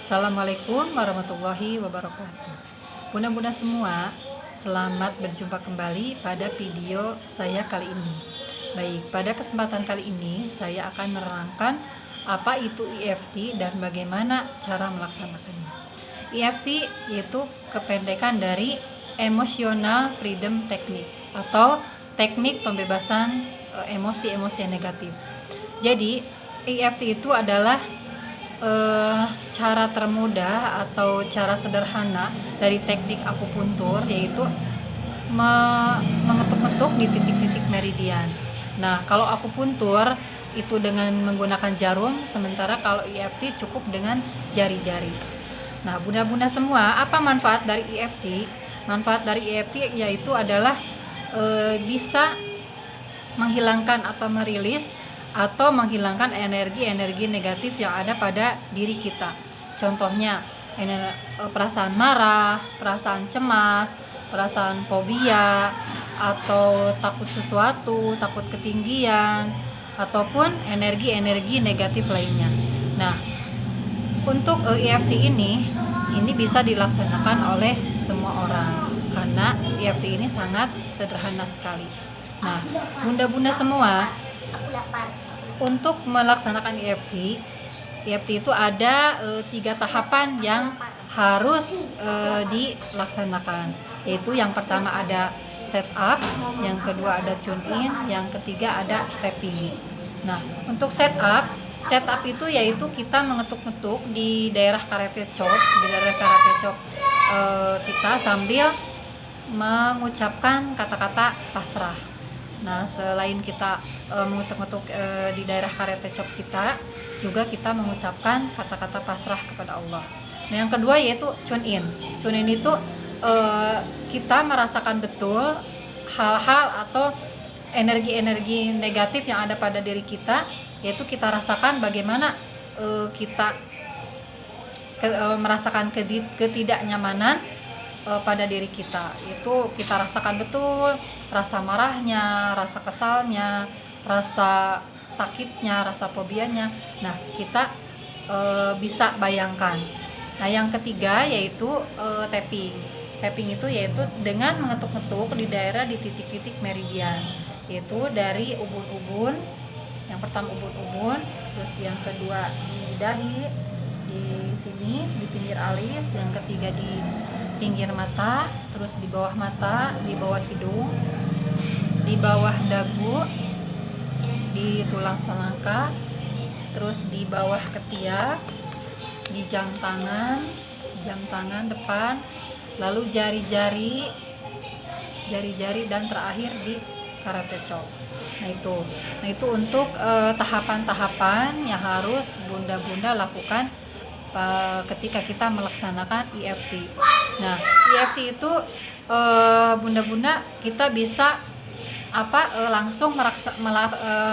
Assalamualaikum warahmatullahi wabarakatuh. Bunda-bunda semua, selamat berjumpa kembali pada video saya kali ini. Baik, pada kesempatan kali ini saya akan menerangkan apa itu EFT dan bagaimana cara melaksanakannya. EFT yaitu kependekan dari Emotional Freedom Technique atau teknik pembebasan emosi-emosi yang negatif. Jadi EFT itu adalah cara termudah atau cara sederhana dari teknik akupuntur, yaitu mengetuk-ngetuk di titik-titik meridian. Nah, kalau akupuntur itu dengan menggunakan jarum, sementara kalau EFT cukup dengan jari-jari. Nah, bunda-bunda semua, apa manfaat dari EFT? Manfaat dari EFT yaitu adalah bisa menghilangkan atau merilis atau menghilangkan energi-energi negatif yang ada pada diri kita. Contohnya perasaan marah, perasaan cemas, perasaan fobia, atau takut sesuatu, takut ketinggian, ataupun energi-energi negatif lainnya. Nah, untuk EFT ini bisa dilaksanakan oleh semua orang karena EFT ini sangat sederhana sekali. Nah, bunda-bunda semua, untuk melaksanakan EFT itu ada 3 tahapan yang harus dilaksanakan, yaitu yang pertama ada setup, yang kedua ada tune in, yang ketiga ada tapping. Nah, untuk setup itu yaitu kita mengetuk-ngetuk di daerah karate chop, kita sambil mengucapkan kata-kata pasrah. Nah, selain kita mengetuk-ngetuk di daerah karate chop kita, juga kita mengucapkan kata-kata pasrah kepada Allah. Nah, yang kedua yaitu tune in. Tune in itu kita merasakan betul hal-hal atau energi-energi negatif yang ada pada diri kita, yaitu kita rasakan bagaimana kita merasakan ketidaknyamanan pada diri kita. Itu kita rasakan betul rasa marahnya, rasa kesalnya, rasa sakitnya, rasa fobianya. Nah, kita bisa bayangkan. Nah, yang ketiga yaitu tapping. Tapping itu yaitu dengan mengetuk-ngetuk di daerah di titik-titik meridian, yaitu dari ubun-ubun. Yang pertama ubun-ubun, terus yang kedua di dahi, di sini di pinggir alis, yang ketiga di pinggir mata, terus di bawah mata, di bawah hidung, di bawah dagu, di tulang selangkah, terus di bawah ketiak, di jam tangan depan, lalu jari-jari dan terakhir di karate chop. Nah itu untuk tahapan-tahapan yang harus bunda-bunda lakukan ketika kita melaksanakan EFT. Nah, EFT itu bunda-bunda kita bisa langsung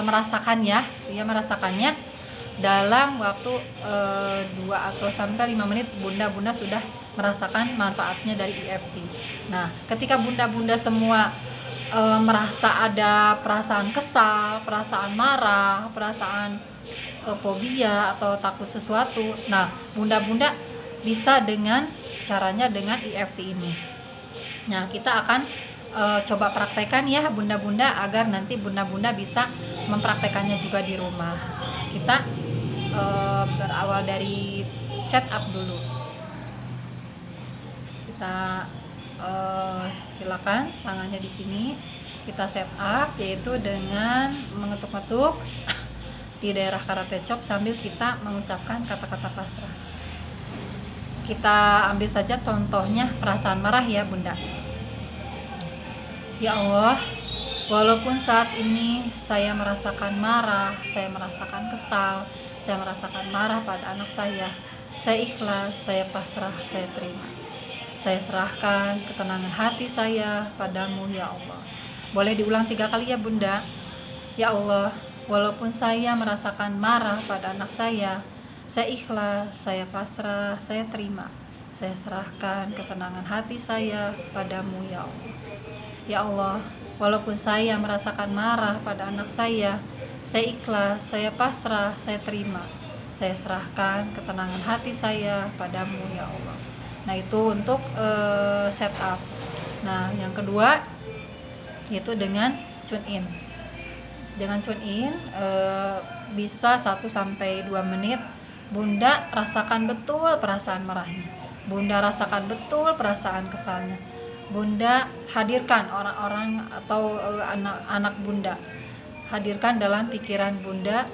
merasakannya dalam waktu 2 atau sampai 5 menit bunda-bunda sudah merasakan manfaatnya dari EFT. Nah, ketika bunda-bunda semua merasa ada perasaan kesal, perasaan marah, perasaan fobia atau takut sesuatu, nah bunda-bunda bisa dengan caranya dengan EFT ini. Nah, kita akan coba praktekkan ya bunda-bunda, agar nanti bunda-bunda bisa mempraktekannya juga di rumah. Kita berawal dari setup dulu. Kita silakan tangannya di sini. Kita setup yaitu dengan mengetuk-ngetuk di daerah karate chop sambil kita mengucapkan kata-kata pasrah. Kita ambil saja contohnya perasaan marah ya bunda. Ya Allah, walaupun saat ini saya merasakan marah, saya merasakan kesal, saya merasakan marah pada anak saya ikhlas, saya pasrah, saya terima. Saya serahkan ketenangan hati saya padamu ya Allah. Boleh diulang 3 kali ya bunda. Ya Allah, walaupun saya merasakan marah pada anak saya ikhlas, saya pasrah, saya terima. Saya serahkan ketenangan hati saya padamu ya Allah. Ya Allah, walaupun saya merasakan marah pada anak saya ikhlas, saya pasrah, saya terima. Saya serahkan ketenangan hati saya padamu ya Allah. Nah itu untuk setup. Nah yang kedua yaitu dengan tune in. Dengan tune in bisa 1-2 menit. Bunda rasakan betul perasaan marahnya. Bunda rasakan betul perasaan kesalnya. Bunda hadirkan orang-orang atau anak-anak Bunda. Hadirkan dalam pikiran Bunda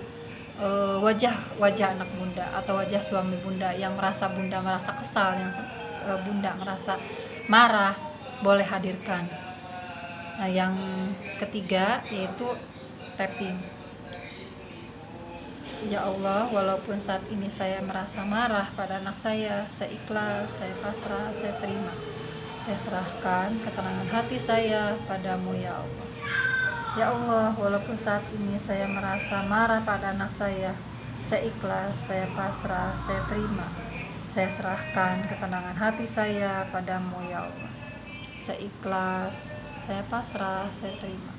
wajah anak Bunda atau wajah suami Bunda yang Bunda merasa kesal, yang Bunda merasa marah, boleh hadirkan. Nah, yang ketiga yaitu tapping. Ya Allah, walaupun saat ini saya merasa marah pada anak saya ikhlas, saya pasrah, saya terima. Saya serahkan ketenangan hati saya padamu ya Allah. Ya Allah, walaupun saat ini saya merasa marah pada anak saya ikhlas, saya pasrah, saya terima. Saya serahkan ketenangan hati saya padamu ya Allah. Saya ikhlas, saya pasrah, saya terima.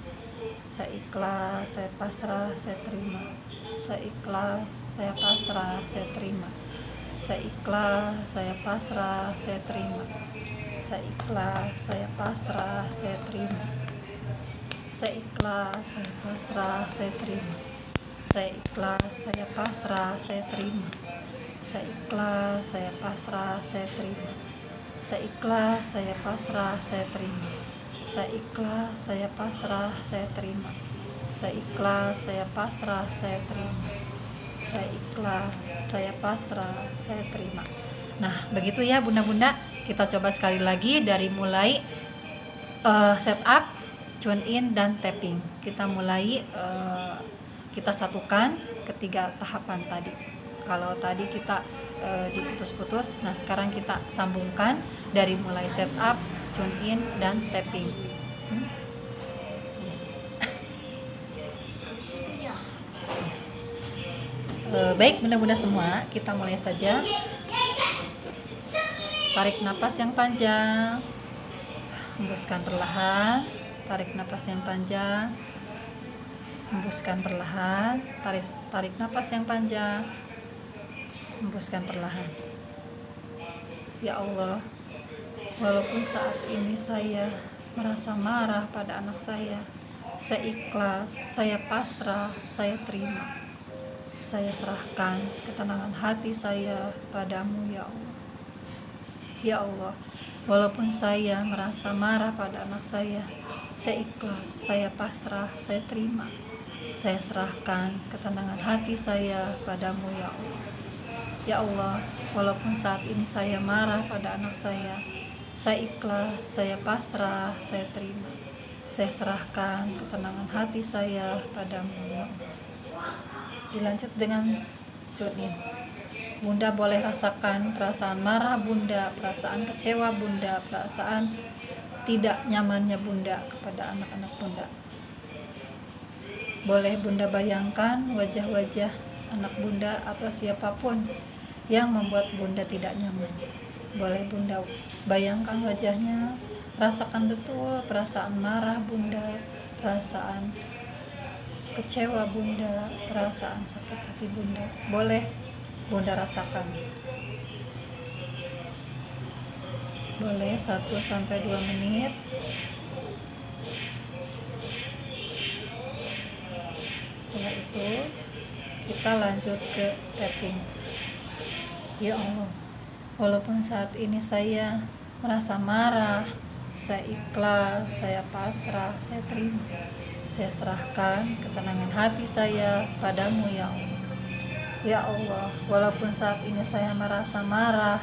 Saya ikhlas, saya pasrah, saya terima. Saya ikhlas, saya pasrah, saya terima. Saya ikhlas, saya pasrah, saya terima. Saya ikhlas, saya pasrah, saya terima. Saya ikhlas, saya pasrah, saya terima. Saya ikhlas, saya pasrah, saya terima. Saya ikhlas, saya pasrah, saya terima. Saya ikhlas, saya pasrah, saya terima. Saya ikhlas, saya pasrah, saya terima. Saya ikhlas, saya pasrah, saya terima. Saya ikhlas, saya pasrah, saya terima. Nah, begitu ya bunda-bunda. Kita coba sekali lagi dari mulai setup, tune in, dan tapping. Kita mulai kita satukan ketiga tahapan tadi. Kalau tadi kita diputus-putus, nah sekarang kita sambungkan dari mulai setup, tune in, dan tapping. Baik bunda-bunda semua, kita mulai saja. Tarik napas yang panjang, hembuskan perlahan. Tarik napas yang panjang, hembuskan perlahan. Tarik napas yang panjang, hembuskan perlahan. Ya Allah, walaupun saat ini saya merasa marah pada anak saya ikhlas, saya pasrah, saya terima. Saya serahkan ketenangan hati saya padamu ya Allah. Ya Allah, walaupun saya merasa marah pada anak saya ikhlas, saya pasrah, saya terima. Saya serahkan ketenangan hati saya padamu ya Allah. Ya Allah, walaupun saat ini saya marah pada anak saya ikhlas, saya pasrah, saya terima. Saya serahkan ketenangan hati saya padamu ya Allah. Dilanjut dengan tune in. Bunda boleh rasakan perasaan marah Bunda, perasaan kecewa Bunda, perasaan tidak nyamannya Bunda kepada anak-anak Bunda. Boleh Bunda bayangkan wajah-wajah anak Bunda atau siapapun yang membuat Bunda tidak nyaman. Boleh Bunda bayangkan wajahnya, rasakan betul perasaan marah Bunda, perasaan kecewa Bunda, perasaan sakit hati Bunda. Boleh Bunda rasakan. Boleh 1-2 menit. Setelah itu kita lanjut ke tapping. Ya Allah, walaupun saat ini saya merasa marah, saya ikhlas, saya pasrah, saya terima. Saya serahkan ketenangan hati saya padamu ya Allah. Ya Allah, walaupun saat ini saya merasa marah,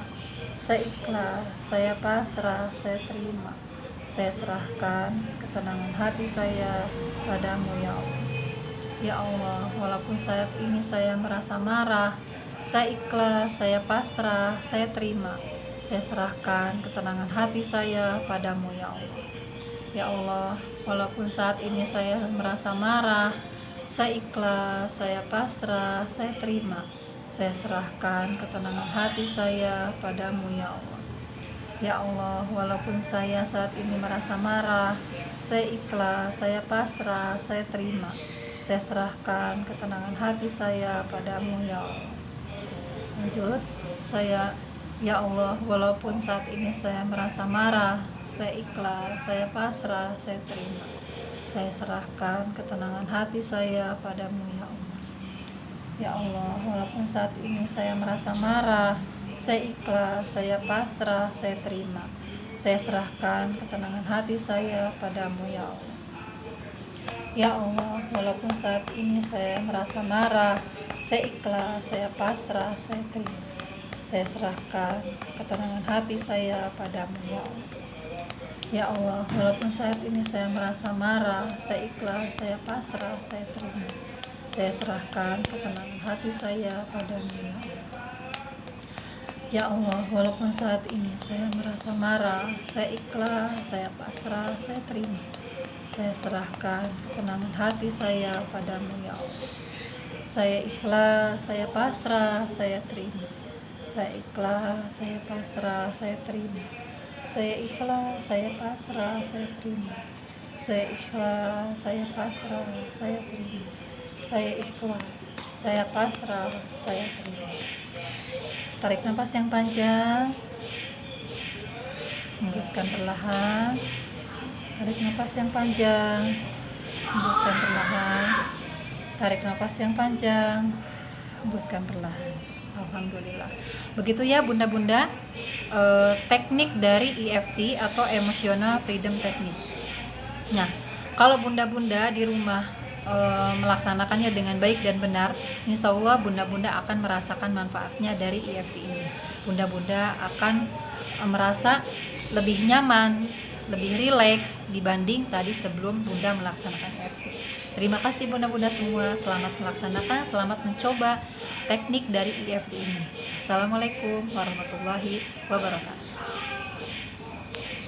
saya ikhlas, saya pasrah, saya terima. Saya serahkan ketenangan hati saya padamu ya Allah. Ya Allah, walaupun saat ini saya merasa marah, saya ikhlas, saya pasrah, saya terima. Saya serahkan ketenangan hati saya padamu ya Allah. Ya Allah, walaupun saat ini saya merasa marah, saya ikhlas, saya pasrah, saya terima. Saya serahkan ketenangan hati saya padamu ya Allah. Ya Allah, walaupun saya saat ini merasa marah, saya ikhlas, saya pasrah, saya terima. Saya serahkan ketenangan hati saya padamu ya Allah. lanjut. Ya Allah, walaupun saat ini saya merasa marah, saya ikhlas, saya pasrah, saya terima. Saya serahkan ketenangan hati saya padamu ya Allah. Ya Allah, walaupun saat ini saya merasa marah, saya ikhlas, saya pasrah, saya terima. Saya serahkan ketenangan hati saya padamu ya Allah. Ya Allah, walaupun saat ini saya merasa marah, saya ikhlas, saya pasrah, saya terima. Saya serahkan ketenangan hati saya padamu ya Allah. Ya Allah, walaupun saat ini saya merasa marah, saya ikhlas, saya pasrah, saya terima. Saya serahkan ketenangan hati saya padamu ya Allah. Ya Allah, walaupun saat ini saya merasa marah, saya ikhlas, saya pasrah, saya terima. Saya serahkan ketenangan hati saya padamu ya Allah. Saya ikhlas, saya pasrah, saya terima. Saya ikhlas, saya pasrah, saya terima. Saya ikhlas, saya pasrah, saya terima. Saya ikhlas, saya pasrah, saya terima. Saya ikhlas, saya pasrah, saya terima. Tarik nafas yang panjang, hembuskan perlahan. Tarik nafas yang panjang, hembuskan perlahan. Tarik nafas yang panjang, hembuskan perlahan. Alhamdulillah. Begitu ya bunda-bunda, teknik dari EFT atau Emotional Freedom Technique. Nah, kalau bunda-bunda di rumah melaksanakannya dengan baik dan benar, insya Allah bunda-bunda akan merasakan manfaatnya dari EFT ini. Bunda-bunda akan merasa lebih nyaman, lebih rileks dibanding tadi sebelum bunda melaksanakan EFT. Terima kasih bunda-bunda semua, selamat melaksanakan, selamat mencoba teknik dari EFT ini. Assalamualaikum warahmatullahi wabarakatuh.